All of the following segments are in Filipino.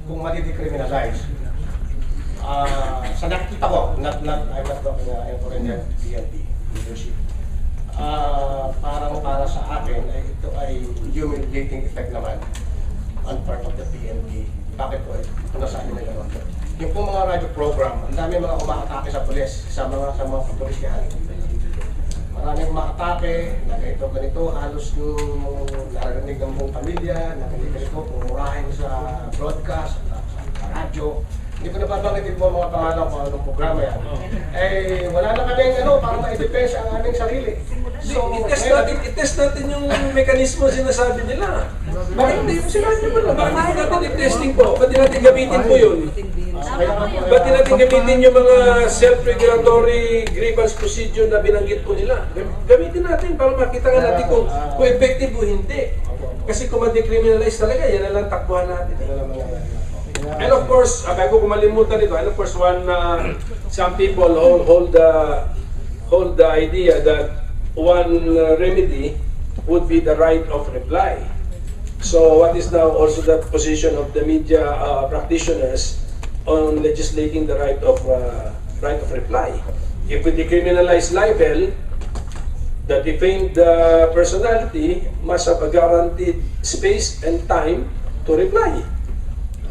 kung madidecriminalize. Sa nakikita ko, I'm not talking foreign PNP leadership. Parang para sa akin, ito ay humiliating effect naman on part of the PNP. Bakit po? Ito na sa akin na yun. Yung pong mga radio program, ang dami mga umakatake sa pulis, sa mga kapulisyahan. Maraming umakatake, na ganito, halos yung narinig ng buong pamilya, na ganito, pumurahin sa broadcast, sa radyo. Hindi ko nababangitin po mga pangalan ko anong programa yan. Eh, wala na kaming para ma-defense ang aming sarili. So, i-test natin yung mekanismo sinasabi nila. Bakit hindi mo sinabi mo lang? Bakit hindi natin i-testing po? Ba't di natin gamitin po yun? Ba't di natin gamitin yung mga self-regulatory grievance procedure na binanggit po nila? Gamitin natin para makita nga natin kung effective o hindi. Kasi kung ma-decriminalize talaga, yan na lang takbuhan natin. And of course, bago ko malimutan ito, and of course, some people hold the idea that one remedy would be the right of reply. So what is now also the position of the media practitioners on legislating the right of reply? If we decriminalize libel, the defamed personality must have a guaranteed space and time to reply.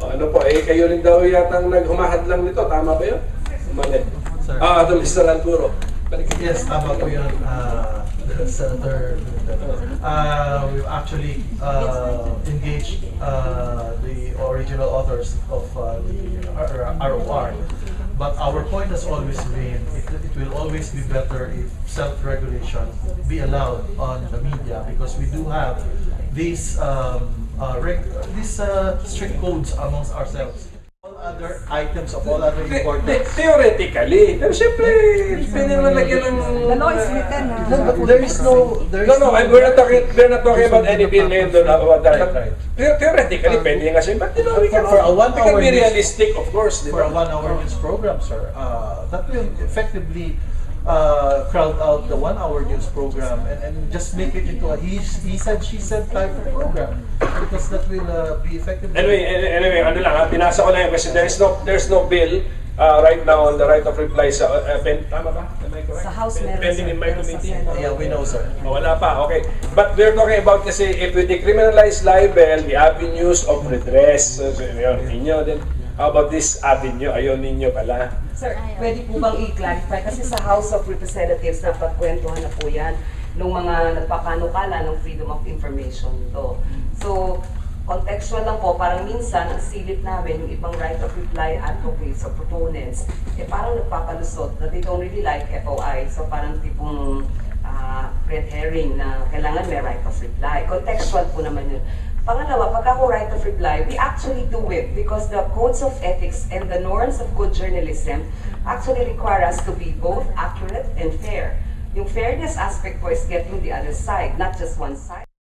Ano po, kayo rin daw yatang naghumahad lang nito, tama ba yun? Mali. Ito Mr. Anturo. Yes, tama po yun, Senator. We've actually engaged the original authors of the ROR. But our point has always been, it will always be better if self-regulation be allowed on the media, because we do have these strict codes amongst ourselves. All other items of all other importance. Theoretically, pero siyempre, pwede naman lagyan ng... The law is written. There is no. We're not talking about any bill ngayon about that. Theoretically, pwede nga siya. But we can be realistic, of course. For a 1-hour news program, sir, that will effectively crowd out the 1-hour news program and just make it into a he said, she said type of program, because that will be effective. Anyway, ano lang, pinasa ko lang yun kasi there's no bill right now on the right of reply sa tama ba? Am I correct? Sa House meron, pending sir, in my pero sa committee. Senate. Yeah, we know, sir. Wala pa, okay. But we're talking about kasi if we decriminalize libel, the avenues of redress. So, yun, ninyo din. How about this avenue? Ayaw ninyo pala. Sir, pwede po bang i-clarify? Kasi sa House of Representatives, napagkwentuhan na po yan nung mga nagpapanukala ng Freedom of Information law. So, contextual lang po, parang minsan, ang silip namin, yung ibang right of reply advocates or proponents, parang nagpapalusot na they don't really like FOI. So, parang tipong red herring na kailangan may right of reply. Contextual po naman yun. Pangalawa, pag ako right of reply, we actually do it because the codes of ethics and the norms of good journalism actually require us to be both accurate and fair. Yung fairness aspect po is getting the other side, not just one side.